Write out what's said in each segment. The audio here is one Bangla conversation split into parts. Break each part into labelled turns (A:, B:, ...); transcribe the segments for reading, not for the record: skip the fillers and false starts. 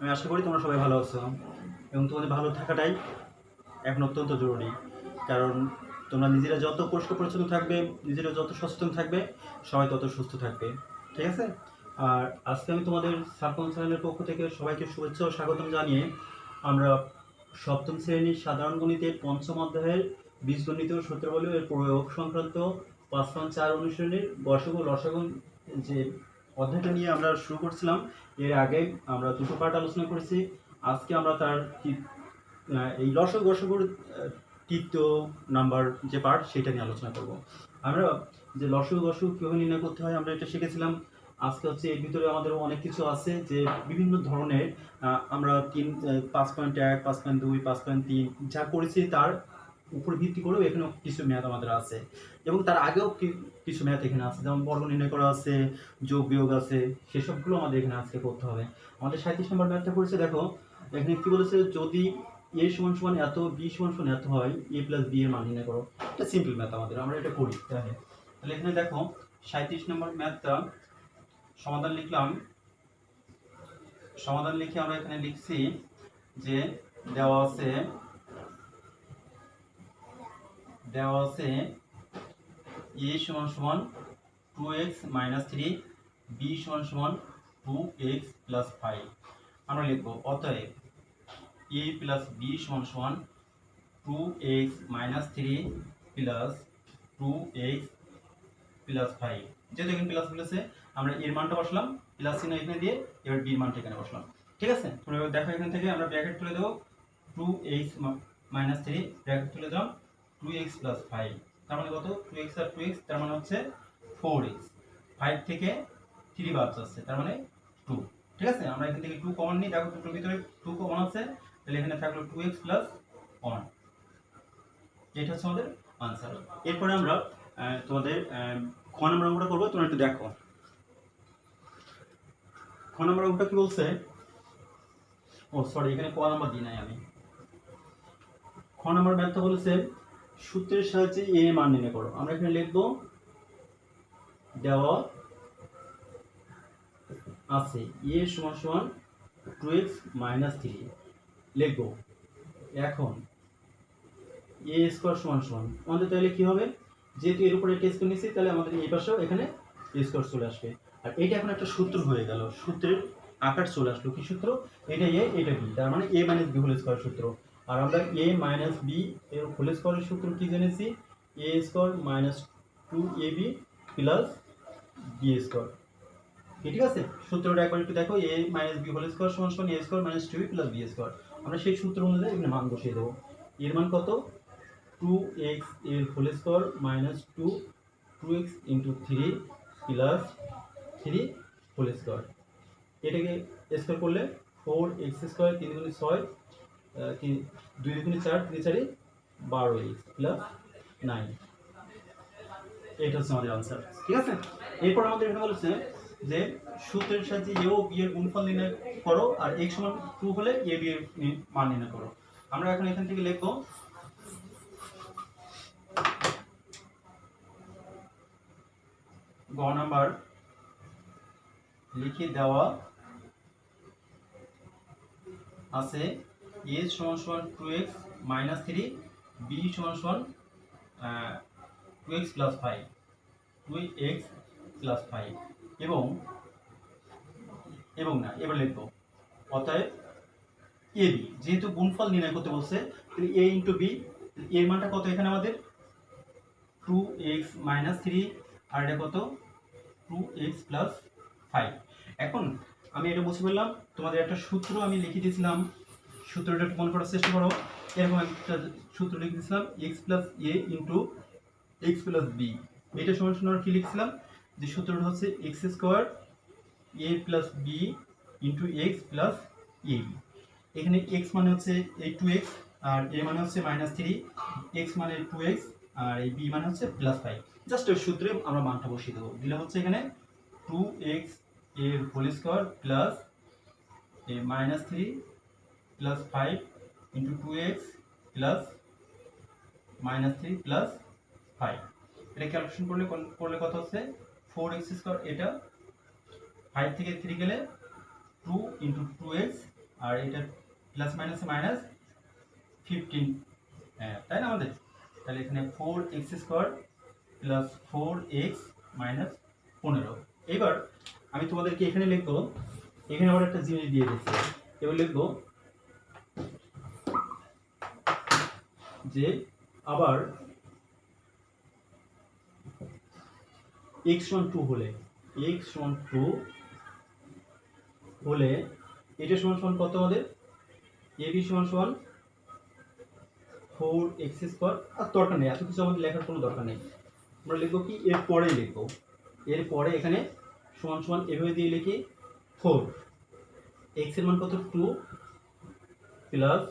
A: আমি আশা করি তোমরা সবাই ভালো আছো এবং তোমাদের ভালো থাকাটাই এখন অত্যন্ত জরুরি। কারণ তোমরা নিজেরা যত পরিষ্কার পরিচ্ছন্ন থাকবে, নিজেরা যত সচেতন থাকবে, সবাই তত সুস্থ থাকবে। ঠিক আছে? আর আজকে আমি তোমাদের সার্কন চ্যানেলের পক্ষ থেকে সবাইকে শুভেচ্ছা ও স্বাগতম জানিয়ে আমরা সপ্তম শ্রেণীর সাধারণ গণিতের পঞ্চম অধ্যায়ের বীজগণিত ও সূত্রাবলী এর প্রয়োগ সংক্রান্ত 5.4 অনুশীলনের গসক ও লসাগু যে অধ্যায়টা নিয়ে আমরা শুরু করছিলাম। এর আগে আমরা দুটো পার্ট আলোচনা করেছি। আজকে আমরা তার এই লসক গসকের তৃতীয় নাম্বার যে পার্ট সেটা নিয়ে আলোচনা করব। আমরা যে লসক গসক কীভাবে নির্ণয় করতে হয় আমরা এটা শিখেছিলাম। আজকে হচ্ছে এর ভিতরে আমাদের অনেক কিছু আছে যে বিভিন্ন ধরনের আমরা 5.1, 5.2, 5.3 যা করেছি তার উপর ভিত্তি করেও এখানেও কিছু ম্যাথ আমাদের আছে এবং তার আগেও কিছু ম্যাথ এখানে আছে, যেমন বর্গ নির্ণয় করা আছে, যোগ বিয়োগ আছে, সেসবগুলো আমাদের এখানে আজকে করতে হবে। আমাদের 37 নম্বর ম্যাথটা করেছে, দেখো এখানে কি বলেছে, যদি a সমান সমান এত, b সমান সমান এত হয়, a প্লাস b এর মান নির্ণয় করো। এটা সিম্পল ম্যাথ আমাদের, আমরা এটা করি। তাহলে এখানে দেখো 37 নম্বর ম্যাথটা সমাধান লিখলাম। সমাধান লিখে আমরা এখানে লিখছি যে দেওয়া আছে a সমান সমান 2x মাইনাস 3, b সমান সমান 2x প্লাস 5। আমরা লিখব অতএব a প্লাস b সমান সমান 2x minus 3 plus 2x plus 5। যেহেতু এখানে প্লাস বলেছে আমরা এর মানটা বসলাম, প্লাস চিহ্ন এখানে দিয়ে এবার b এর মানটা এখানে বসলাম। ঠিক আছে? তোমরা এবার দেখো এখান থেকে আমরা ব্র্যাকেট তুলে দেবো, 2x মাইনাস 3 ব্র্যাকেট তুলে দিলাম 2x প্লাস 5। তার মানে কত? 2x আর 2x, তার মানে হচ্ছে 4x। 5 থেকে 3 বাদ যাচ্ছে, তার মানে 2। ঠিক আছে? আমরা এখান থেকে 2 কমন নিই, দেখো দুটোর ভিতরে 2 কমন আছে, তাহলে এখানে থাকলো 2x প্লাস 1। এটা হচ্ছে আমাদের আনসার। এরপরে আমরা তোমাদের খ নাম্বার অঙ্কটা করবো, তোমরা একটু দেখো। খ নাম্বার অঙ্কটা কি বলছে? ও সরি, এখানে ক নাম্বার দিই নাই আমি। খ নাম্বার ম্যাথটা বলেছে সূত্রের সাহায্যে a এর মান নির্ণয় করো। আমরা এখানে লিখবো দেওয়া আছে a সমান সমান 2x মাইনাস 3 লিখবো। এখন a স্কয়ার সমান সমান আমাদের তাহলে কি হবে, যেহেতু এর উপরে টেস্ট করে নিয়েছি তাহলে আমাদের এই পাশেও এখানে a স্কয়ার চলে আসবে। আর এটা এখন একটা সূত্র হয়ে গেল, সূত্রের আকার চলে আসলো। কি সূত্র? এটা a এটা b, তার মানে a minus b whole square সূত্র। আর আমরা a মাইনাস b এর হোল স্কয়ারের সূত্র কি জেনেছি? a square minus 2ab plus b square. ঠিক আছে? সূত্রটা একবার একটু দেখো, a minus b whole square সমান সমান a square minus 2b plus b square. আমরা সেই সূত্র অনুযায়ী এখানে মান বসিয়ে দেবো। এর মান কত? 2x এর whole square minus 2x into 3 plus 3 whole square. এটাকে স্কয়ার করলে 4x স্কয়ার, 3 দুগুণে 6, 2 দুগুণে 4, 3 4 12x প্লাস 9। এটা হচ্ছে আমাদের আনসার। ঠিক আছে? এরপর আমাদের এখানে বলেছে যে সূত্রের সাহায্যে a ও b এর গুণফল নির্ণয় করো, আর x সমান 2 হলে a b এর মান নির্ণয় করো। আমরা এখন এখান থেকে লিখব গ নাম্বার লিখে দেওয়া আছে a সমান সমান 2x মাইনাস 3, b সমান সমান 2x প্লাস 5, 2x প্লাস 5 এবং না, এবার লিখবো অতএব ab, যেহেতু গুণফল নির্ণয় করতে বলছে তাহলে a ইন্টু b, এর মানটা কত এখানে আমাদের? 2x মাইনাস 3, আর এটা কত? 2x plus 5। এখন আমি এটা বুঝে বললাম, তোমাদের একটা সূত্র আমি লিখে দিয়েছিলাম, সূত্রটা একটু মনে করার চেষ্টা করো। এরকম একটা সূত্র লিখে দিয়েছিলাম, x plus a into x plus b। এটা সমান সমান কি লিখছিলাম? যে সূত্রটা হচ্ছে x square a plus b into x plus a। এখানে x মানে হচ্ছে এই 2x, আর a মানে হচ্ছে মাইনাস 3, x মানে 2x, আর এই b মানে হচ্ছে প্লাস 5। জাস্ট ওই সূত্রে আমরা মানটা বসিয়ে দেবো। দিলে হচ্ছে এখানে 2x এর whole square plus minus 3 plus 5 into 2x plus minus 3 plus 5। এটা ক্যালকুলেশন করলে কত হচ্ছে? 4x স্কোয়ার, এটা 5 থেকে 3 গেলে 2 ইন্টু 2x আর এটা প্লাস মাইনাস মাইনাস 15, হ্যাঁ তাই না আমাদের? তাহলে এখানে 4x² প্লাস 4x মাইনাস 15। এবার আমি তোমাদেরকে এখানে লিখবো, এখানে আবার একটা জিনিস দিয়ে দিচ্ছি, এবার লিখবো যে আবার x সমান 2 হলে, x সমান 2 হলে এটা সমান সমান কত আমাদের? ab সমান সমান 4x²। আর দরকার নেই, এত কিছু আমাদের লেখার কোনো দরকার নেই। আমরা লিখবো কি, এর পরে লিখবো, এর পরে এখানে সমান সমান এভাবে দিয়ে লিখি 4, x এর মান কত 2 প্লাস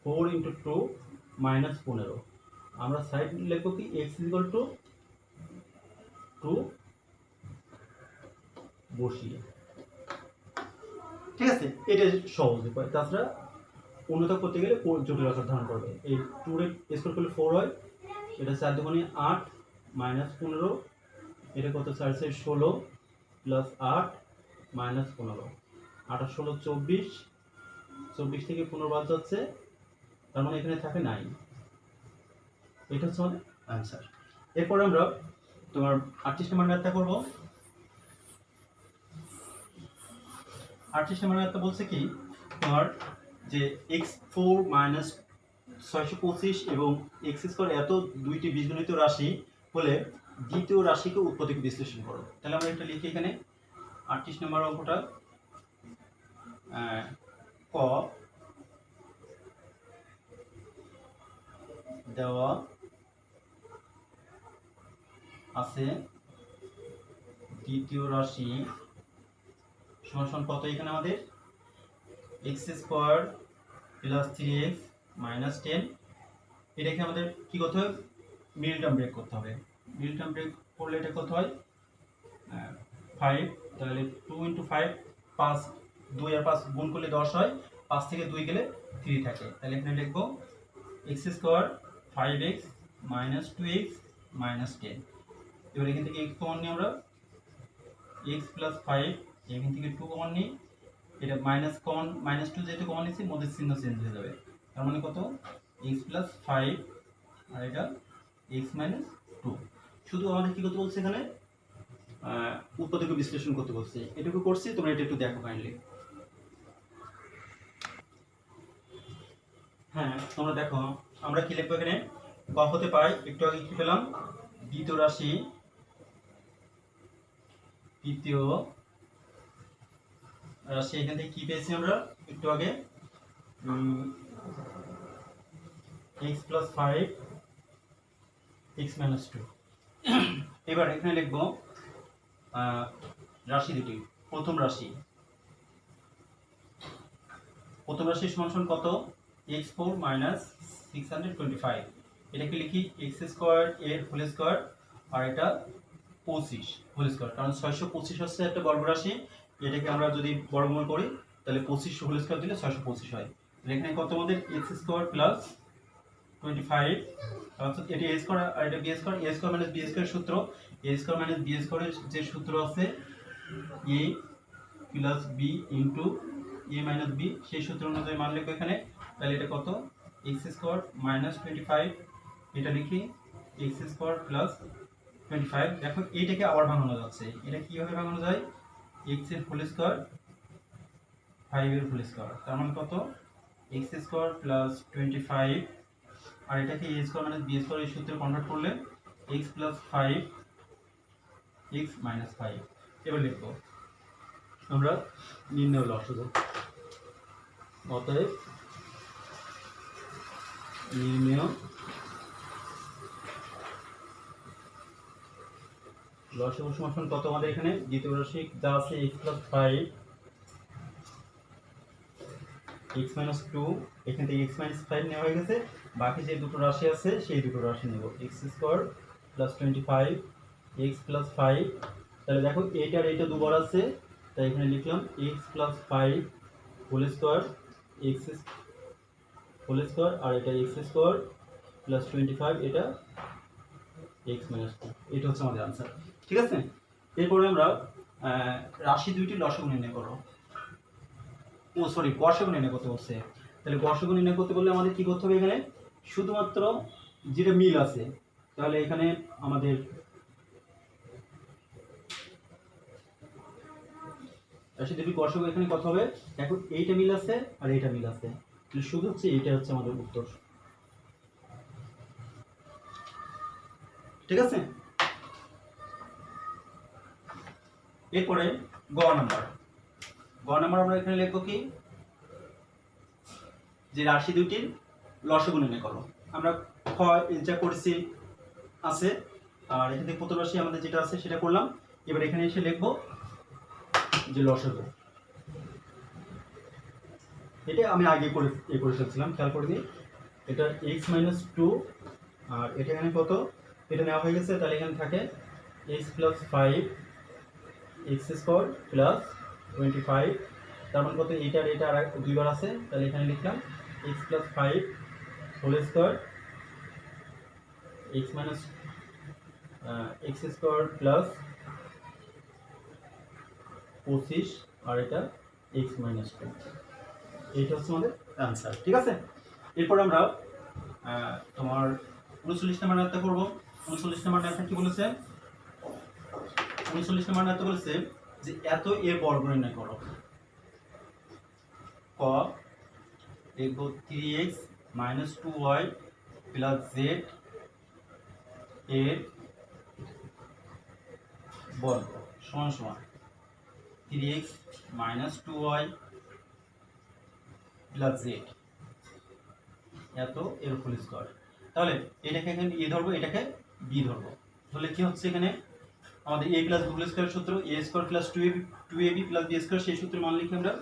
A: 4 ইন্টু 2 মাইনাস 15। আমরা সাইড লিখবো কি x ইকুয়াল টু 2 বসিয়ে, ঠিক আছে? এটা সহজ উপায়। তাছাড়া উন্নত করতে গেলে জটিল আকার ধারণ করবে। এই 2 এর স্কোয়ার করলে 4 হয়, এটা 4 দুগুণে 8 মাইনাস 15, এটা কত 4 4 16 প্লাস 8 মাইনাস 15, 8 আর 16 24, 24 থেকে 15 বাদ যাচ্ছে, তার মানে এখানে থাকে 9। এটা হচ্ছে আমাদের অ্যান্সার। এরপরে আমরা তোমার 38 নম্বর ম্যাথটা করব। 38 নম্বর ম্যাথটা বলছে কি, তোমার যে x4 মাইনাস 625 এবং x² এত দুইটি বীজগণিত রাশি হলে দ্বিতীয় রাশিকে উৎপত্তিকে বিশ্লেষণ করো। তাহলে আমরা এটা লিখি এখানে 38 নম্বর অঙ্কটা ক দেওয়া আছে দ্বিতীয় রাশি সমান সমান কত? এখানে আমাদের x² প্লাস 3x মাইনাস 10, এটাকে আমাদের কি করতে হবে? মিডল টার্ম ব্রেক করতে হবে। মিডল টার্ম ব্রেক করলে এটা কত হয়? 5, তাহলে 2 ইন্টু 5, 5, 2 আর 5 গুণ করলে 10 হয়, 5 থেকে 2 গেলে 3 থাকে। তাহলে এখানে লিখবো x² 5x minus 2x minus 10। এবার এখান থেকে x কমন নিই আমরা, x প্লাস 5, এখান থেকে 2 কমন নিই, এটা মাইনাস কমন, মাইনাস 2 যেহেতু কমন নিচ্ছি মধ্যে চিহ্ন চেঞ্জ হয়ে যাবে, তার মানে কত? x প্লাস 5 আর এটা x মাইনাস 2। শুধু আমাদের কি করতে বলছে এখানে? উৎপাদক বিশ্লেষণ করতে বলছে। এটুকু করছি, তোমরা এটা একটু দেখো কাইন্ডলি। হ্যাঁ তোমরা দেখো আমরা কি লিখবো এখানে? ক হতে পাই, একটু আগে কি পেলাম? দ্বিতীয় রাশি, দ্বিতীয় রাশি এখান থেকে কি পেয়েছি আমরা একটু আগে? x plus 5 x minus 2। এবার এখানে লিখবো রাশি দুটি। প্রথম রাশি সমান সমান কত? x4 মাইনাস 625, এটাকে লিখি x² এর হোল স্কয়ার আর এটা 25 হোল স্কয়ার, কারণ 625 হচ্ছে একটা বর্গ রাশি, এটাকে আমরা যদি বর্গমূল করি তাহলে 25 হোল স্কয়ার দিলে 625 হয়। তাহলে এখানে কত আমাদের? x² প্লাস 25, অর্থাৎ এটা a স্কয়ার আর এটা b square, a square minus b square সূত্র, a স্কয়ার মাইনাস b স্কয়ারের যে সূত্র আছে a plus b into a minus b, সেই সূত্র অনুযায়ী মান লিখবো এখানে। তাহলে এটা কত? x² মাইনাস 25, এটা লিখি x² প্লাস 25। দেখো এইটাকে আবার ভাঙানো যাচ্ছে, এটা কিভাবে ভাঙানো যায়? x এর হোল স্কয়ার 5 এর হোল স্কয়ার, তার মানে কত? x² প্লাস 25 আর এটাকে a square minus b square এই সূত্রে কনভার্ট করলে x প্লাস 5 x মাইনাস 5। এবার লিখবো আমরা নির্ণয় লসাগু। অতএব নির্ণয় লসাগু সমান কত? আমাদের এখানে দ্বিতীয় রাশি যা আছে x প্লাস 5 x মাইনাস 2, এখান থেকে x মাইনাস 5 নেওয়া হয়ে গেছে, বাকি যে দুটো রাশি আছে সেই দুটো রাশি নেব, x² প্লাস 25 x প্লাস 5। তাহলে দেখো এইটা আর এইটা দুবার আছে, তাই এখানে লিখলাম x plus 5 whole square x whole square আর এটা x² প্লাস 25, এটা x মাইনাস 2। এটা হচ্ছে আমাদের আনসার, ঠিক আছে? এরপরে আমরা রাশি দুইটি লসাগু নির্ণয় করব। ও সরি, গসাগু নির্ণয় করতে বলছে। তাহলে গসাগু নির্ণয় করতে বললে আমাদের কি করতে হবে এখানে, শুধুমাত্র যেটা মিল আছে, তাহলে এখানে আমাদের দুটি গসাগু এখানে কত হবে, এখন এইটা মিল আছে আর এইটা মিল আছে, তাহলে শুধু হচ্ছে এইটা হচ্ছে আমাদের উত্তর। ঠিক আছে, এরপরে গ নাম্বার আমরা এখানে লিখবো কি, যে রাশি দুইটির লসাগু নির্ণয় করো। আমরা খ যা করেছি আছে, আর এখান থেকে প্রথম রাশি আমাদের যেটা আছে সেটা করলাম। এবার এখানে এসে লিখবো যে লসাগু, এটা আমি আগে করে ফেলছিলাম, খেয়াল করে দিই। এটা x-2, আর এটা এখানে কত, এটা নেওয়া হয়ে গেছে, তাহলে এখানে থাকে x + 5 x² + 25, তার মানে কত, এইটা আর এটা আর দুইবার আছে, তাহলে এখানে লিখলাম x + 5 whole square x x² + 25, আর এটা x - 2, এইটা হচ্ছে আমাদের অ্যান্সার। ঠিক আছে, এরপর আমরা তোমার 39 নম্বর ম্যাথটা করব। 39 নম্বর ম্যাথটা কি বলেছে, 39 নম্বর ম্যাথটা বলেছে যে এত এর বর্গ নির্ণয় করো। ক লিখব 3x - 2y + z এর বর্গ সমান সমান 3x - 2y + z এত এর হোল স্কয়ার। তাহলে এটাকে এখানে এ ধরবো, এটাকে বি ধরবো, তাহলে কি হচ্ছে এখানে আমাদের a + b হোল স্কয়ার সূত্র, a² + 2ab + b² সেই সূত্রের মান লিখি আমরা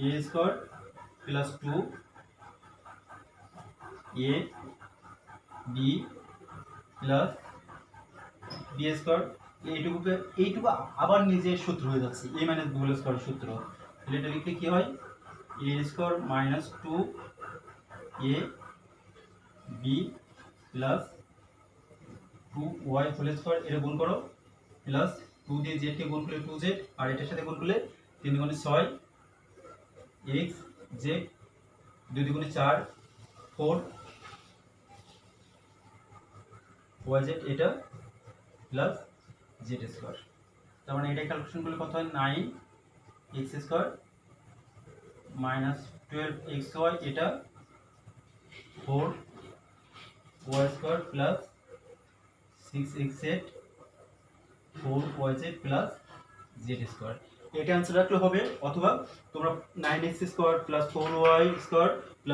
A: a² + 2 a b + b², এইটুকু আবার নিজের সূত্র হয়ে যাচ্ছে a - b হোল স্কয়ার সূত্র, তাহলে এটা লিখলে কি হয় a² - 2 a b + 2y whole square, এটা গুণ করো, প্লাস 2 দিয়ে z কে গুণ করলে 2z, আর এটার সাথে গুণ করলে 3 × 6 x z 2 × 4 4 yz, এটা প্লাস z²। তার মানে এটা ক্যালকুলেশন করলে কত হয়, 9x² - 12xy, এটা 4y² + 6xz 4yz + z²। এটা অ্যান্সার রাখলে হবে, অথবা তোমরা 9x² + 4y² +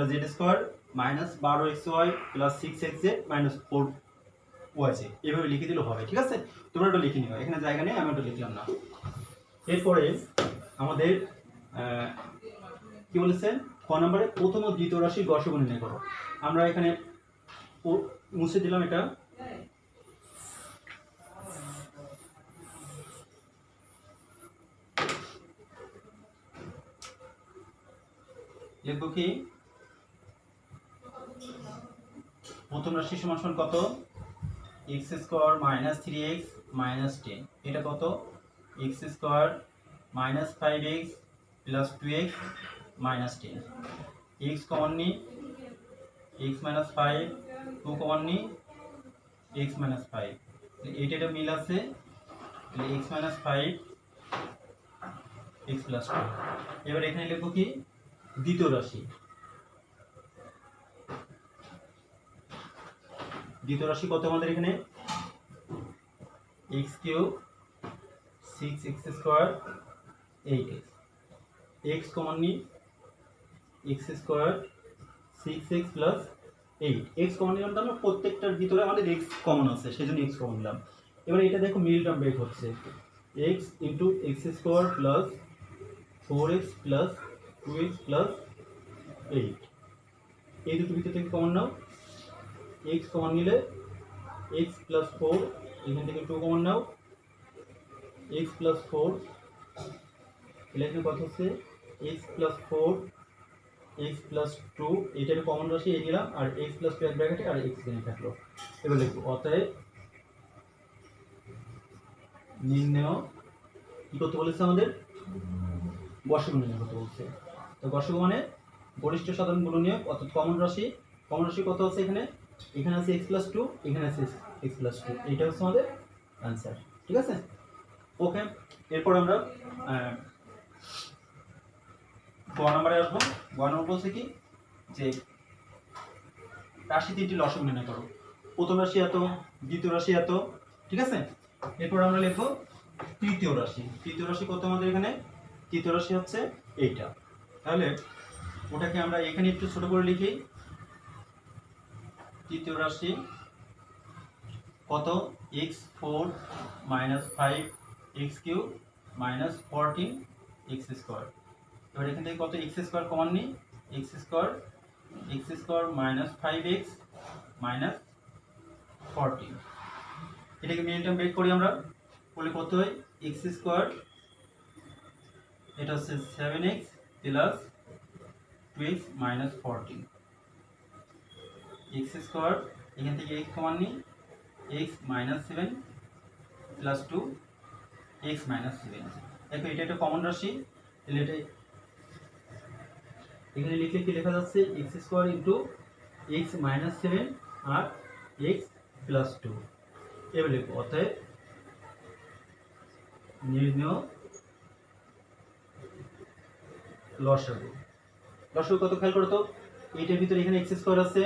A: z² - 12xy + 6xz - 4yz এভাবে লিখে দিলেও হবে। ঠিক আছে, তোমরা এটা লিখে নিও, এখানে জায়গা নেই, আমি ওটা লিখলাম না। এরপরে আমাদের কি বলেছে, ক নম্বরে প্রথম ও দ্বিতীয় রাশির গসাগু নির্ণয় করো। আমরা এখানে মুছে দিলাম, এটা লিখবো কি, প্রথম রাশি সমান সমান কত, x² - 3x - 10, এটা কত, x² - 5x + 2x - 10, x common নি, x - 5, 2 কমন নি, x - 5, এটা মিল আছে, তাহলে x - 5 x + 2। এবার এখানে লিখবো কি, দ্বিতীয় রাশি কত আমাদের এখানে, x³ 6x² 8x, x common নি, x² 6x + 8, x কমন নিলাম, তাহলে প্রত্যেকটার ভিতরে আমাদের x কমন আছে, সেজন্য x কমন নিলাম। এবার এটা দেখো মিল টার্ম বের হচ্ছে, x × x² + 4x + 2x + 8, এই দুটো ভিতর থেকে কমন নাও, x কমন নিলে x + 4, এখান থেকে 2 কমন নাও, x + 4, এখানে কত হচ্ছে x + 4 x + 2, এটার কমন রাশি এই নিলাম, আর x + 2 এক ব্র্যাকেটে, আর x এখানে থাকলো। এবার লিখবো অতএব নির্ণয় কি করতে বলেছে আমাদের, গসক নির্ণয় করতে বলছে। তো গসক মানে গরিষ্ঠ সাধারণ গুণনীয়ক অর্থাৎ কমন রাশি। কমন রাশি কত আছে এখানে? এখানে আছে x+2, এখানে আছে x+2। এইটা হচ্ছে আমাদের অ্যান্সার। ঠিক আছে, ওকে। এরপর আমরা গ নম্বরে আসবো। গ নম্বর বলছে কি যে রাশি 3টি লসক নির্ণয় করো। প্রথম রাশি এত, দ্বিতীয় রাশি এত। ঠিক আছে, এরপর আমরা লিখবো তৃতীয় রাশি। তৃতীয় রাশি কত আমাদের এখানে? তৃতীয় রাশি হচ্ছে এইটা। তাহলে ওটাকে আমরা এখানে একটু ছোট করে লিখি। তৃতীয় রাশি কত? x4 - 5x³ - 14x²। এবার এখান থেকে কত x² কমন নিই, x² - 5x - 14। এটাকে মিডিল টার্ম ব্রেক করি আমরা, করলে কত হয়? x², এটা হচ্ছে 7x + 2x - 14। x², এখান থেকে x কমন নিই, x - 7 + 2 x - 7। দেখো এটা একটা কমন রাশি, তাহলে এটা এখানে লিখলে কি লেখা যাচ্ছে? x² * x - 7 আর x + 2। এবার লিখবো অতএব নির্ণেয় লসাগু। লসাগু কত খেয়াল করো তো, এইটার ভিতরে এখানে x² আছে,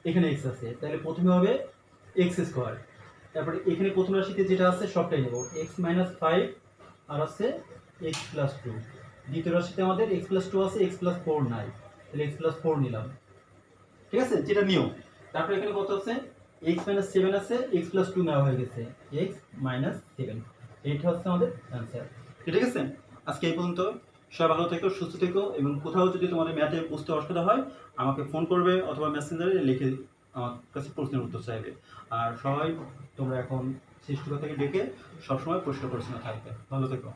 A: এখানে x আছে, তাহলে প্রথমে হবে x²। তারপরে এখানে প্রথম রাশিতে যেটা আছে সবটাই নেব, x - 5 আর আছে x + 2। দ্বিতীয় রাশিতে আমাদের x + 2 আছে, x + 4 নাই, তাহলে x + 4 নিলাম। ঠিক আছে, যেটা নিয়ম। তারপরে এখানে কত আছে? x - 7 আছে, x + 2 নেওয়া হয়ে গেছে, x - 7। এইটা হচ্ছে আমাদের অ্যান্সার। ঠিক আছে, আজকে এই পর্যন্ত। সবাই ভালো থেকো, সুস্থ থেকো, এবং কোথাও যদি তোমাদের ম্যাথে বুঝতে অসুবিধা হয় আমাকে ফোন করবে অথবা মেসেঞ্জারে লিখে আমার কাছে প্রশ্নের উত্তর চাইবে। আর সবাই তোমরা এখন সৃষ্টিকর থেকে ডেকে সবসময় পরিষ্কার পরিচ্ছন্ন থাকবে। ভালো থেকো।